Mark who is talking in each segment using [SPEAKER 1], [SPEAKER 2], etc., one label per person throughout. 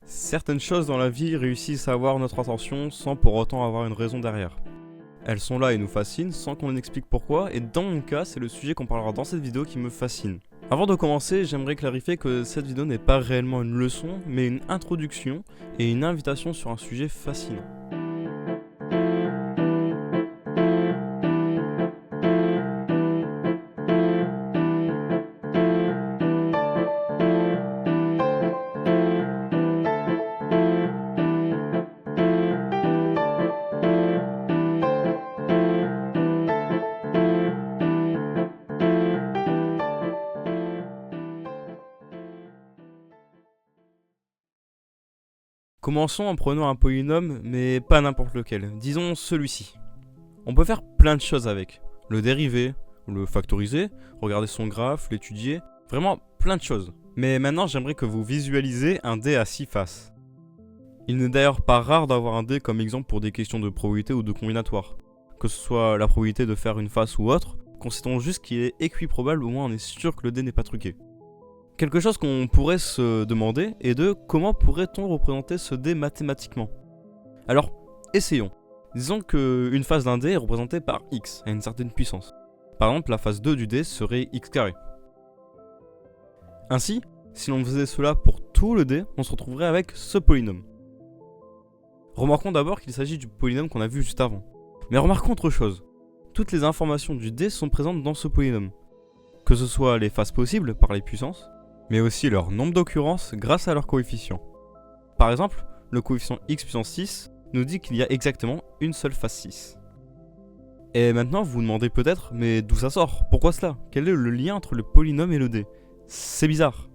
[SPEAKER 1] Certaines choses dans la vie réussissent à avoir notre attention sans pour autant avoir une raison derrière. Elles sont là et nous fascinent sans qu'on explique pourquoi, et dans mon cas, c'est le sujet qu'on parlera dans cette vidéo qui me fascine. Avant de commencer, j'aimerais clarifier que cette vidéo n'est pas réellement une leçon, mais une introduction et une invitation sur un sujet fascinant. Commençons en prenant un polynôme, mais pas n'importe lequel, disons celui-ci. On peut faire plein de choses avec. Le dériver, le factoriser, regarder son graphe, l'étudier, vraiment plein de choses. Mais maintenant j'aimerais que vous visualisez un dé à 6 faces. Il n'est d'ailleurs pas rare d'avoir un dé comme exemple pour des questions de probabilité ou de combinatoire. Que ce soit la probabilité de faire une face ou autre, considérons juste qu'il est équiprobable, au moins on est sûr que le dé n'est pas truqué. Quelque chose qu'on pourrait se demander est de comment pourrait-on représenter ce dé mathématiquement. Alors, essayons. Disons qu'une face d'un dé est représentée par x à une certaine puissance. Par exemple, la face 2 du dé serait x carré. Ainsi, si l'on faisait cela pour tout le dé, on se retrouverait avec ce polynôme. Remarquons d'abord qu'il s'agit du polynôme qu'on a vu juste avant. Mais remarquons autre chose. Toutes les informations du dé sont présentes dans ce polynôme. Que ce soit les faces possibles par les puissances, mais aussi leur nombre d'occurrences grâce à leur coefficient. Par exemple, le coefficient x puissance 6 nous dit qu'il y a exactement une seule face 6. Et maintenant vous vous demandez peut-être, mais d'où ça sort? Pourquoi cela? Quel est le lien entre le polynôme et le dé? C'est bizarre.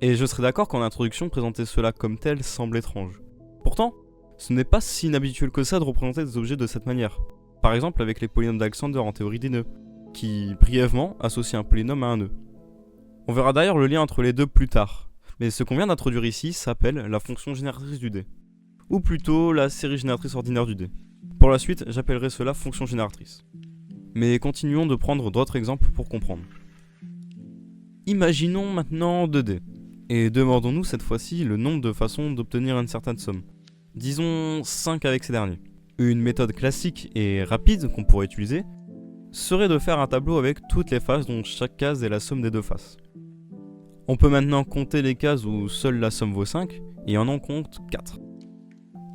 [SPEAKER 1] Et je serais d'accord qu'en introduction, présenter cela comme tel semble étrange. Pourtant, ce n'est pas si inhabituel que ça de représenter des objets de cette manière. Par exemple avec les polynômes d'Alexander en théorie des nœuds, qui brièvement associent un polynôme à un nœud. On verra d'ailleurs le lien entre les deux plus tard, mais ce qu'on vient d'introduire ici s'appelle la fonction génératrice du dé, ou plutôt la série génératrice ordinaire du dé. Pour la suite, j'appellerai cela fonction génératrice. Mais continuons de prendre d'autres exemples pour comprendre. Imaginons maintenant 2 dés, et demandons-nous cette fois-ci le nombre de façons d'obtenir une certaine somme. Disons 5 avec ces derniers. Une méthode classique et rapide qu'on pourrait utiliser serait de faire un tableau avec toutes les faces dont chaque case est la somme des deux faces. On peut maintenant compter les cases où seule la somme vaut 5, et on en compte 4.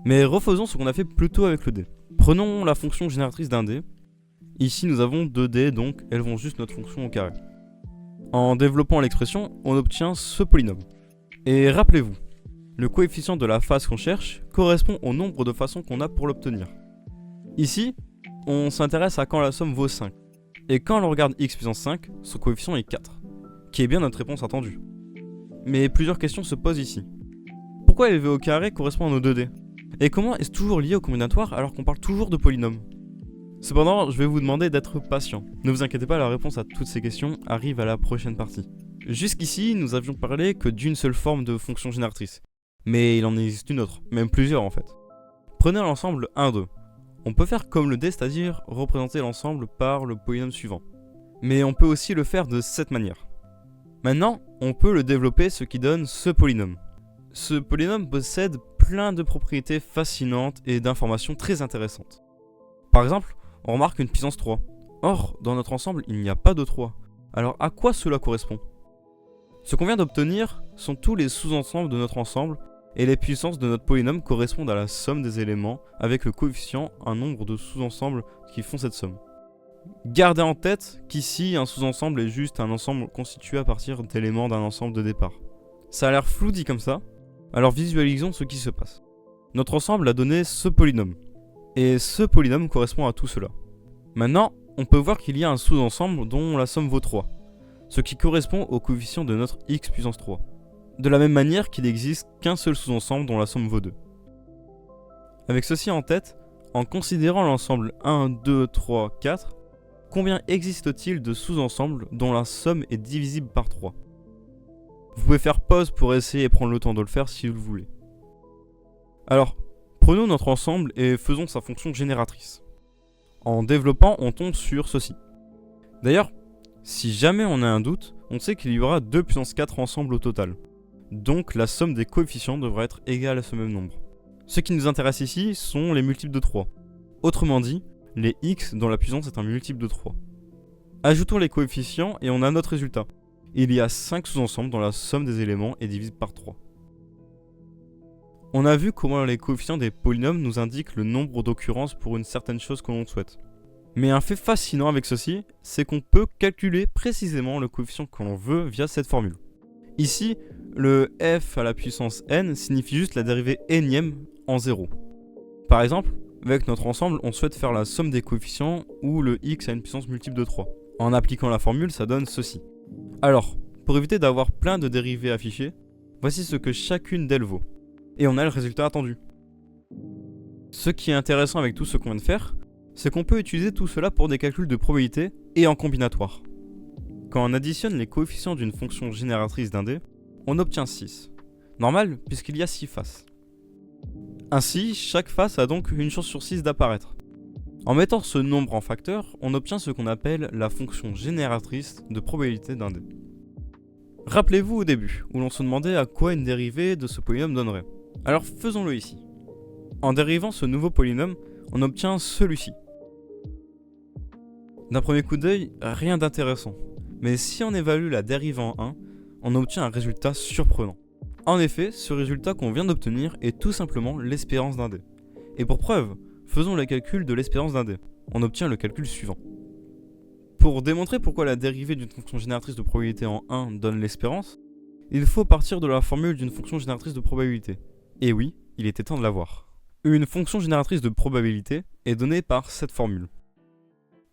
[SPEAKER 1] Mais refaisons ce qu'on a fait plus tôt avec le dé. Prenons la fonction génératrice d'un dé. Ici nous avons 2 dés, donc elles vont juste notre fonction au carré. En développant l'expression, on obtient ce polynôme. Et rappelez-vous, le coefficient de la face qu'on cherche correspond au nombre de façons qu'on a pour l'obtenir. Ici, on s'intéresse à quand la somme vaut 5. Et quand l'on regarde x puissance 5, son coefficient est 4. Qui est bien notre réponse attendue. Mais plusieurs questions se posent ici. Pourquoi élevé au carré correspond à nos 2 dés? Et comment est-ce toujours lié au combinatoire alors qu'on parle toujours de polynôme? Cependant, je vais vous demander d'être patient. Ne vous inquiétez pas, la réponse à toutes ces questions arrive à la prochaine partie. Jusqu'ici, nous avions parlé que d'une seule forme de fonction génératrice. Mais il en existe une autre, même plusieurs en fait. Prenez l'ensemble 1, 2. On peut faire comme le dé, c'est-à-dire représenter l'ensemble par le polynôme suivant. Mais on peut aussi le faire de cette manière. Maintenant, on peut le développer, ce qui donne ce polynôme. Ce polynôme possède plein de propriétés fascinantes et d'informations très intéressantes. Par exemple, on remarque une puissance 3. Or, dans notre ensemble, il n'y a pas de 3. Alors à quoi cela correspond? Ce qu'on vient d'obtenir sont tous les sous-ensembles de notre ensemble, et les puissances de notre polynôme correspondent à la somme des éléments avec le coefficient, un nombre de sous-ensembles qui font cette somme. Gardez en tête qu'ici, un sous-ensemble est juste un ensemble constitué à partir d'éléments d'un ensemble de départ. Ça a l'air flou dit comme ça, alors visualisons ce qui se passe. Notre ensemble a donné ce polynôme, et ce polynôme correspond à tout cela. Maintenant, on peut voir qu'il y a un sous-ensemble dont la somme vaut 3, ce qui correspond au coefficient de notre x puissance 3. De la même manière qu'il n'existe qu'un seul sous-ensemble dont la somme vaut 2. Avec ceci en tête, en considérant l'ensemble 1, 2, 3, 4, combien existe-t-il de sous-ensembles dont la somme est divisible par 3? Vous pouvez faire pause pour essayer et prendre le temps de le faire si vous le voulez. Alors, prenons notre ensemble et faisons sa fonction génératrice. En développant, on tombe sur ceci. D'ailleurs, si jamais on a un doute, on sait qu'il y aura 2 puissance 4 ensembles au total. donc la somme des coefficients devrait être égale à ce même nombre. Ce qui nous intéresse ici sont les multiples de 3. Autrement dit, les x dont la puissance est un multiple de 3. Ajoutons les coefficients et on a notre résultat. Il y a 5 sous-ensembles dont la somme des éléments est divisible par 3. On a vu comment les coefficients des polynômes nous indiquent le nombre d'occurrences pour une certaine chose que l'on souhaite. Mais un fait fascinant avec ceci, c'est qu'on peut calculer précisément le coefficient que l'on veut via cette formule. Ici, le f à la puissance n signifie juste la dérivée énième en 0. Par exemple, avec notre ensemble, on souhaite faire la somme des coefficients où le x a une puissance multiple de 3. En appliquant la formule, ça donne ceci. Alors, pour éviter d'avoir plein de dérivées affichées, voici ce que chacune d'elles vaut. Et on a le résultat attendu. Ce qui est intéressant avec tout ce qu'on vient de faire, c'est qu'on peut utiliser tout cela pour des calculs de probabilité et en combinatoire. Quand on additionne les coefficients d'une fonction génératrice d'un dé, on obtient 6. Normal, puisqu'il y a 6 faces. Ainsi, chaque face a donc une chance sur 6 d'apparaître. En mettant ce nombre en facteur, on obtient ce qu'on appelle la fonction génératrice de probabilité d'un dé. Rappelez-vous au début, où l'on se demandait à quoi une dérivée de ce polynôme donnerait. Alors faisons-le ici. En dérivant ce nouveau polynôme, on obtient celui-ci. D'un premier coup d'œil, rien d'intéressant. Mais si on évalue la dérivée en 1, on obtient un résultat surprenant. En effet, ce résultat qu'on vient d'obtenir est tout simplement l'espérance d'un dé. Et pour preuve, faisons le calcul de l'espérance d'un dé. On obtient le calcul suivant. Pour démontrer pourquoi la dérivée d'une fonction génératrice de probabilité en 1 donne l'espérance, il faut partir de la formule d'une fonction génératrice de probabilité. Et oui, il était temps de l'avoir. Une fonction génératrice de probabilité est donnée par cette formule.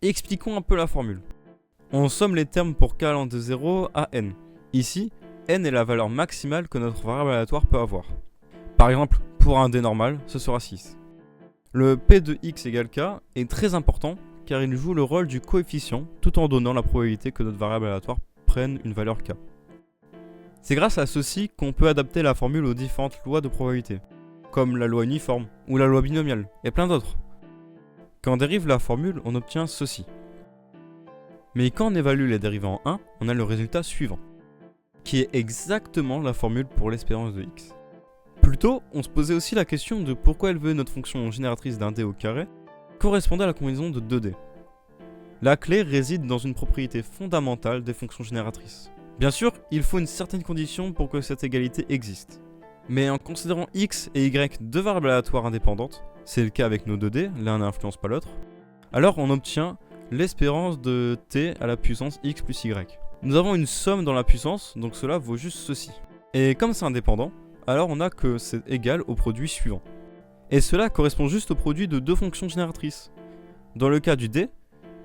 [SPEAKER 1] Expliquons un peu la formule. On somme les termes pour k allant de 0 à n. Ici, n est la valeur maximale que notre variable aléatoire peut avoir. Par exemple, pour un dé normal, ce sera 6. Le p de x égale k est très important car il joue le rôle du coefficient tout en donnant la probabilité que notre variable aléatoire prenne une valeur k. C'est grâce à ceci qu'on peut adapter la formule aux différentes lois de probabilité, comme la loi uniforme ou la loi binomiale, et plein d'autres. Quand on dérive la formule, on obtient ceci. Mais quand on évalue les dérivées en 1, on a le résultat suivant, qui est exactement la formule pour l'espérance de x. Plus tôt, on se posait aussi la question de pourquoi élever notre fonction génératrice d'un dé au carré correspondait à la combinaison de 2 dés. La clé réside dans une propriété fondamentale des fonctions génératrices. Bien sûr, il faut une certaine condition pour que cette égalité existe. Mais en considérant x et y deux variables aléatoires indépendantes, c'est le cas avec nos 2 dés, l'un n'influence pas l'autre, alors on obtient l'espérance de t à la puissance x plus y. Nous avons une somme dans la puissance, donc cela vaut juste ceci. Et comme c'est indépendant, alors on a que c'est égal au produit suivant. Et cela correspond juste au produit de deux fonctions génératrices. Dans le cas du dé,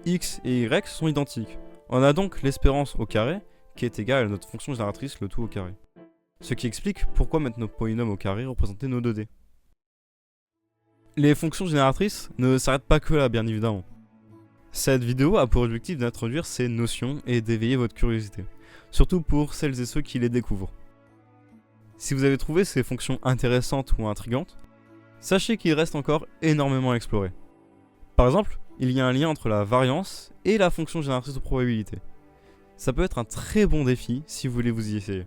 [SPEAKER 1] x et y sont identiques. On a donc l'espérance au carré, qui est égale à notre fonction génératrice, le tout au carré. Ce qui explique pourquoi mettre nos polynômes au carré représenter nos 2 dés. Les fonctions génératrices ne s'arrêtent pas que là, bien évidemment. Cette vidéo a pour objectif d'introduire ces notions et d'éveiller votre curiosité, surtout pour celles et ceux qui les découvrent. Si vous avez trouvé ces fonctions intéressantes ou intrigantes, sachez qu'il reste encore énormément à explorer. Par exemple, il y a un lien entre la variance et la fonction génératrice de probabilité. Ça peut être un très bon défi si vous voulez vous y essayer.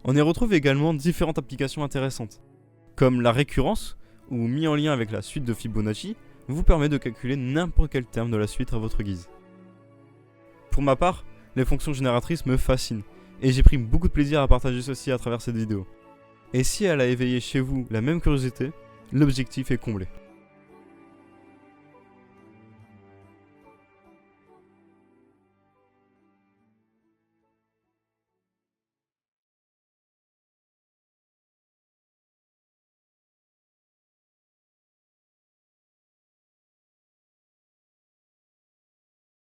[SPEAKER 1] On y retrouve également différentes applications intéressantes, comme la récurrence, ou mis en lien avec la suite de Fibonacci, vous permet de calculer n'importe quel terme de la suite à votre guise. Pour ma part, les fonctions génératrices me fascinent, et j'ai pris beaucoup de plaisir à partager ceci à travers cette vidéo. Et si elle a éveillé chez vous la même curiosité, l'objectif est comblé.